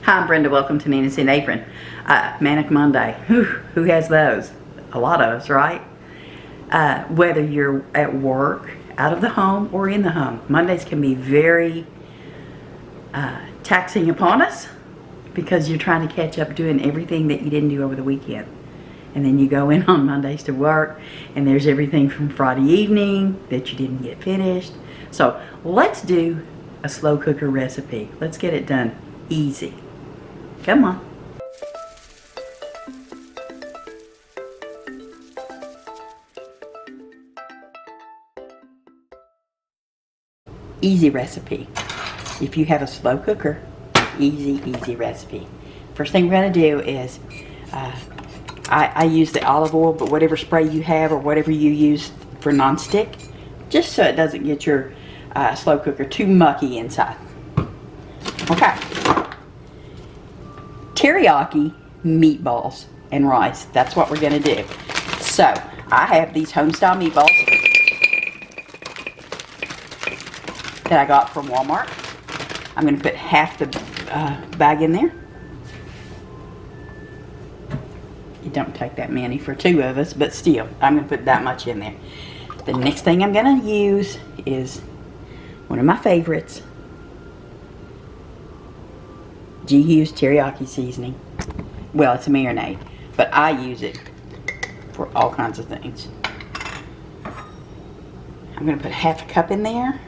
Hi, I'm Brenda. Welcome to Nina's in Apron. Manic Monday. Who has those? A lot of us, right? Whether you're at work, out of the home, or in the home. Mondays can be very taxing upon us because you're trying to catch up doing everything that you didn't do over the weekend. And then you go in on Mondays to work, and there's everything from Friday evening that you didn't get finished. So let's do a slow cooker recipe. Let's get it done easy. Come on. Easy recipe. If you have a slow cooker, easy recipe. First thing we're going to do is, I use the olive oil, but whatever spray you have or whatever you use for non-stick, just so it doesn't get your slow cooker too mucky inside. Okay. Teriyaki meatballs and rice. That's what we're going to do. So, I have these home-style meatballs that I got from Walmart. I'm going to put half the bag in there. It don't take that many for two of us, but still, I'm going to put that much in there. The next thing I'm going to use is one of my favorites, G. Hughes teriyaki seasoning. Well, it's a marinade, but I use it for all kinds of things. I'm going to put half a cup in there.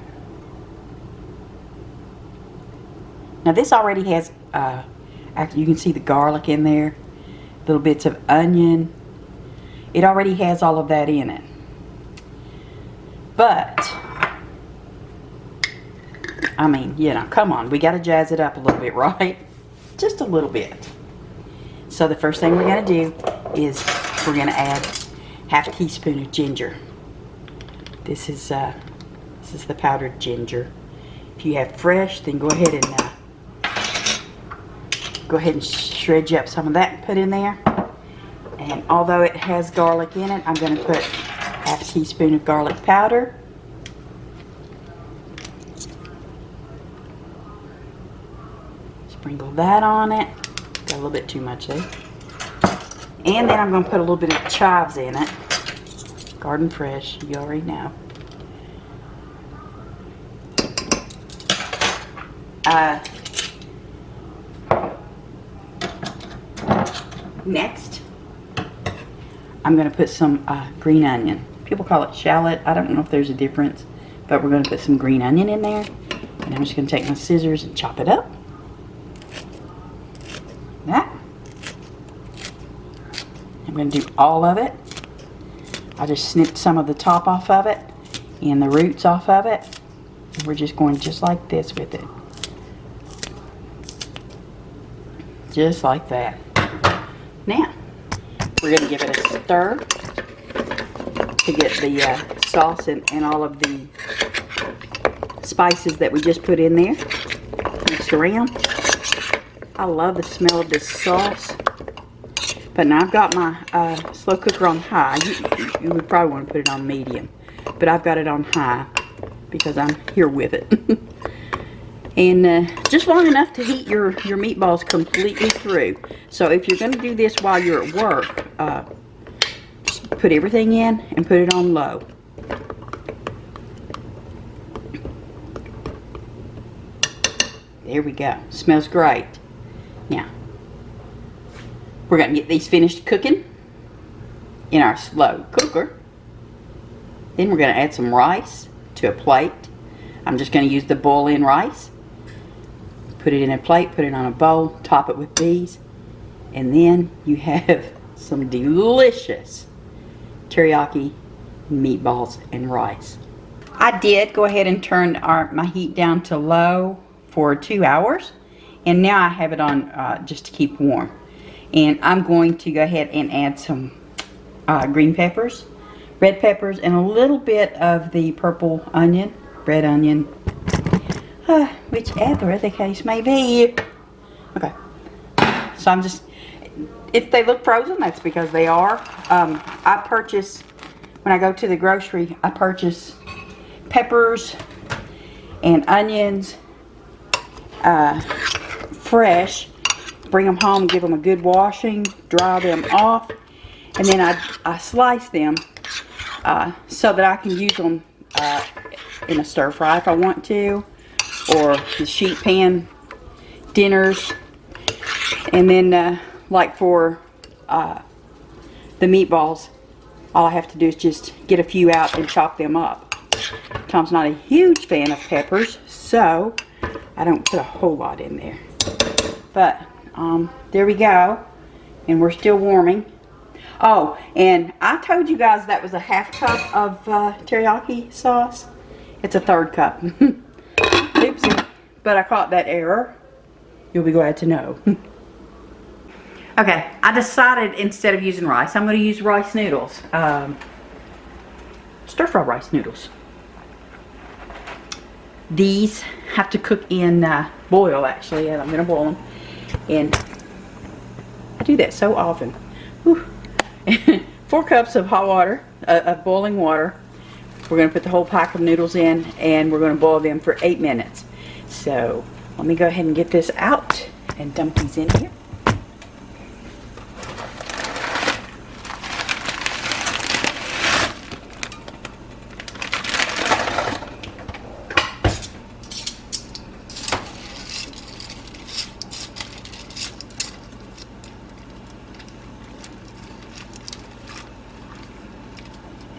Now this already has, you can see the garlic in there, little bits of onion. It already has all of that in it. But, I mean, you know, come on, we got to jazz it up a little bit, right? Just a little bit. So the first thing we're going to do is we're going to add half a teaspoon of ginger. This is the powdered ginger. If you have fresh, then go ahead and shred you up some of that and put in there. And although it has garlic in it, I'm going to put half a teaspoon of garlic powder. Sprinkle that on it. Got a little bit too much there. And then I'm going to put a little bit of chives in it. Garden fresh, you already know. Next, I'm going to put some green onion. People call it shallot. I don't know if there's a difference, but we're going to put some green onion in there. And I'm just going to take my scissors and chop it up. That. I'm going to do all of it. I just snipped some of the top off of it and the roots off of it. And we're just going just like this with it. Just like that. Now, we're going to give it a stir to get the sauce and all of the spices that we just put in there. Mix around. I love the smell of this sauce. But now I've got my slow cooker on high. You would probably want to put it on medium. But I've got it on high because I'm here with it. And just long enough to heat your meatballs completely through. So if you're going to do this while you're at work, just put everything in and put it on low. There we go. Smells great. Now, we're going to get these finished cooking in our slow cooker. Then we're going to add some rice to a plate. I'm just going to use the boil-in rice. Put it in a plate, put it on a bowl, top it with these, and then you have some delicious teriyaki meatballs and rice. I did go ahead and turn my heat down to low for 2 hours, and now I have it on just to keep warm. And I'm going to go ahead and add some green peppers, red peppers, and a little bit of the purple onion, red onion, whichever the case may be. Okay, so I'm just, if they look frozen, that's because they are. I purchase, when I go to the grocery, I purchase peppers and onions fresh, bring them home, give them a good washing, dry them off, and then I slice them so that I can use them in a stir fry if I want to, or the sheet pan dinners. And then like for the meatballs, all I have to do is just get a few out and chop them up. Tom's not a huge fan of peppers, so I don't put a whole lot in there. But there we go, and we're still warming. Oh, and I told you guys that was a ½ cup of teriyaki sauce. It's a 1/3 cup. Oopsie, but I caught that error. You'll be glad to know. Okay, I decided instead of using rice, I'm going to use rice noodles. Stir-fry rice noodles. These have to cook in boil, actually, and I'm going to boil them. And I do that so often. 4 cups of hot water, of boiling water. We're going to put the whole pack of noodles in, and we're going to boil them for 8 minutes. So let me go ahead and get this out and dump these in here.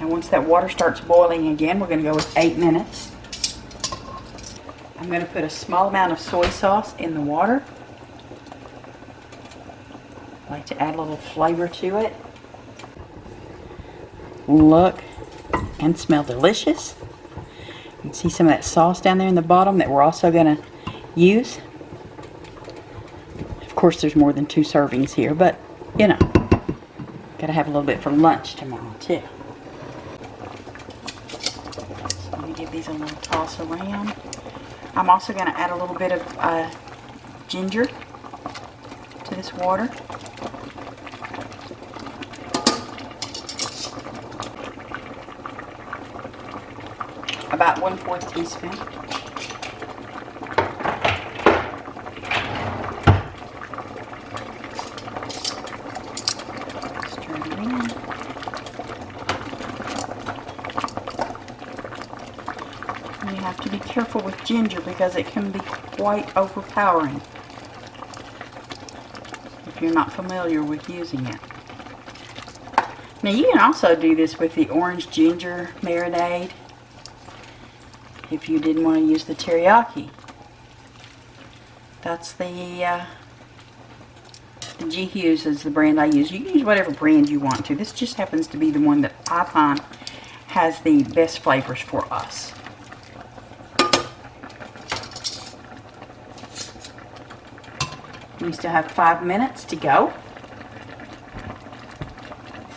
And once that water starts boiling again, we're going to go with 8 minutes. I'm going to put a small amount of soy sauce in the water. I like to add a little flavor to it. Look and smell delicious. You can see some of that sauce down there in the bottom that we're also going to use. Of course, there's more than 2 servings here, but you know, got to have a little bit for lunch tomorrow too. Give these a little toss around. I'm also going to add a little bit of ginger to this water. About 1/4 teaspoon. Stir it in. You have to be careful with ginger because it can be quite overpowering if you're not familiar with using it. Now you can also do this with the orange ginger marinade if you didn't want to use the teriyaki. That's the G Hughes is the brand I use. You can use whatever brand you want to. This just happens to be the one that I find has the best flavors for us. We still have 5 minutes to go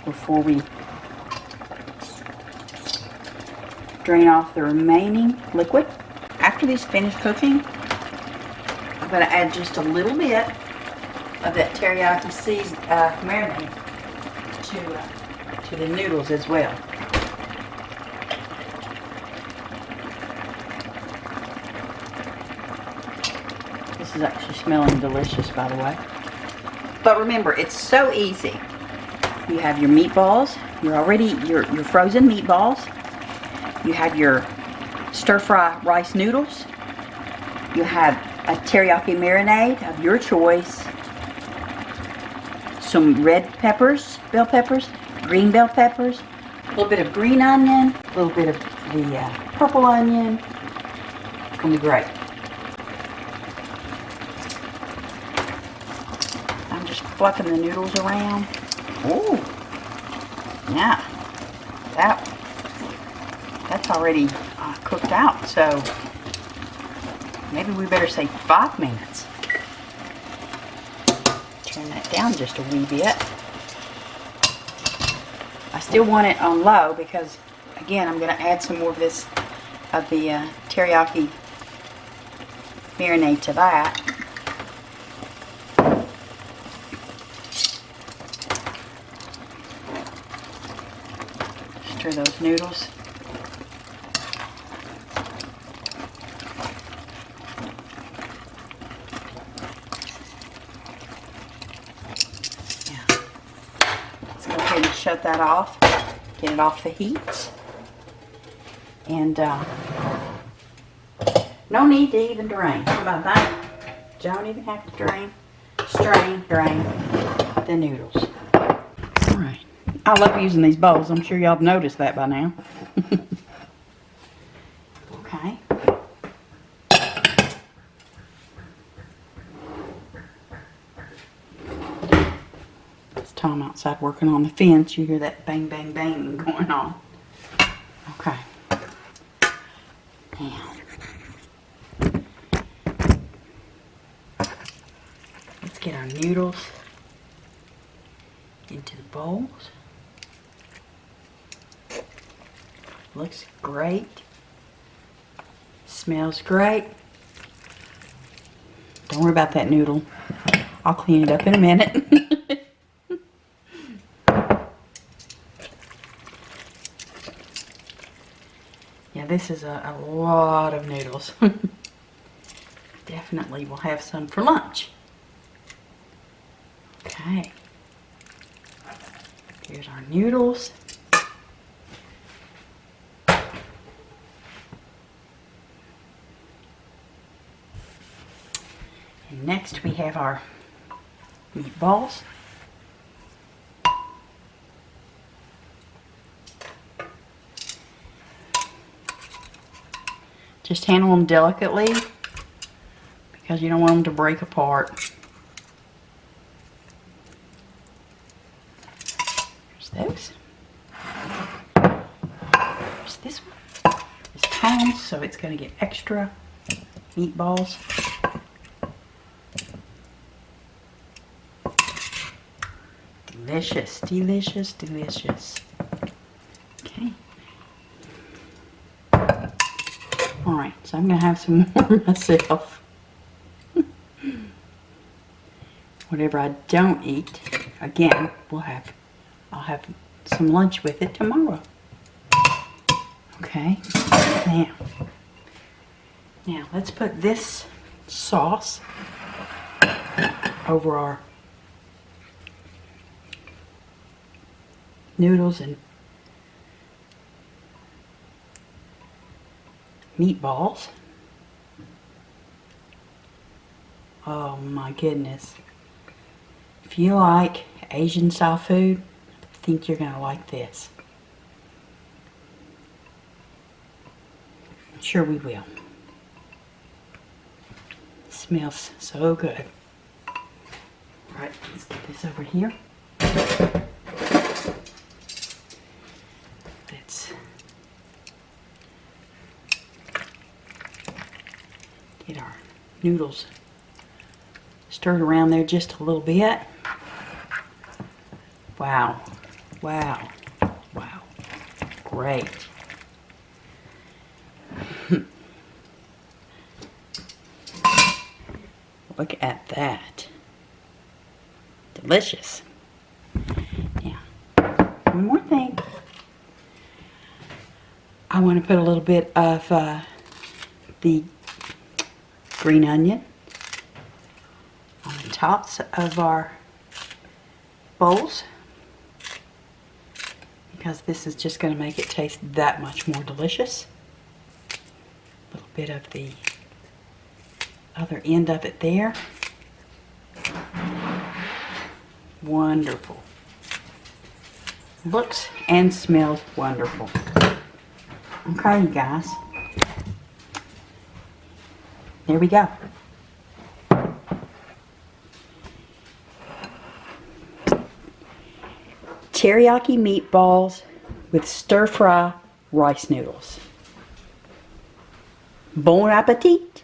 before we drain off the remaining liquid. After these finish cooking, I'm going to add just a little bit of that teriyaki seasoned marinade to the noodles as well. This is actually smelling delicious, by the way. But remember, it's so easy. You have your meatballs, your frozen meatballs. You have your stir-fry rice noodles. You have a teriyaki marinade of your choice. Some red peppers, bell peppers, green bell peppers, a little bit of green onion, a little bit of the purple onion. It's going to be great. I'm just fluffing the noodles around. Ooh, yeah, that's already cooked out, so maybe we better say 5 minutes. Turn that down just a wee bit. I still want it on low because, again, I'm going to add some more of this, of the teriyaki marinade to that. Stir those noodles. shut that off, get it off the heat. And no need to even drain. How about that? Don't even have to drain. Strain, drain the noodles. Alright. I love using these bowls. I'm sure y'all have noticed that by now. Okay. It's Tom outside working on the fence. You hear that bang, bang, bang going on. Okay. Now, let's get our noodles into the bowls. Looks great. Smells great. Don't worry about that noodle. I'll clean it up in a minute. Yeah, this is a lot of noodles. Definitely will have some for lunch. Okay. Here's our noodles. And next we have our meatballs. Just handle them delicately because you don't want them to break apart. There's those. There's this one. It's pounds, so it's going to get extra meatballs. Delicious, delicious, delicious. Okay. Alright, so I'm going to have some more myself. Whatever I don't eat, again, I'll have some lunch with it tomorrow. Okay, now let's put this sauce over our noodles and meatballs. Oh my goodness. If you like Asian style food, I think you're going to like this. I'm sure we will. It smells so good. Alright, let's get this over here. Let's get our noodles stirred around there just a little bit. Wow, wow, wow, great. Look at that. Delicious. Now, one more thing. I want to put a little bit of the green onion on the tops of our bowls, because this is just going to make it taste that much more delicious. A little bit of the other end of it there. Wonderful. Looks and smells wonderful. Okay, you guys. There we go. Teriyaki meatballs with stir-fry rice noodles. Bon appetit!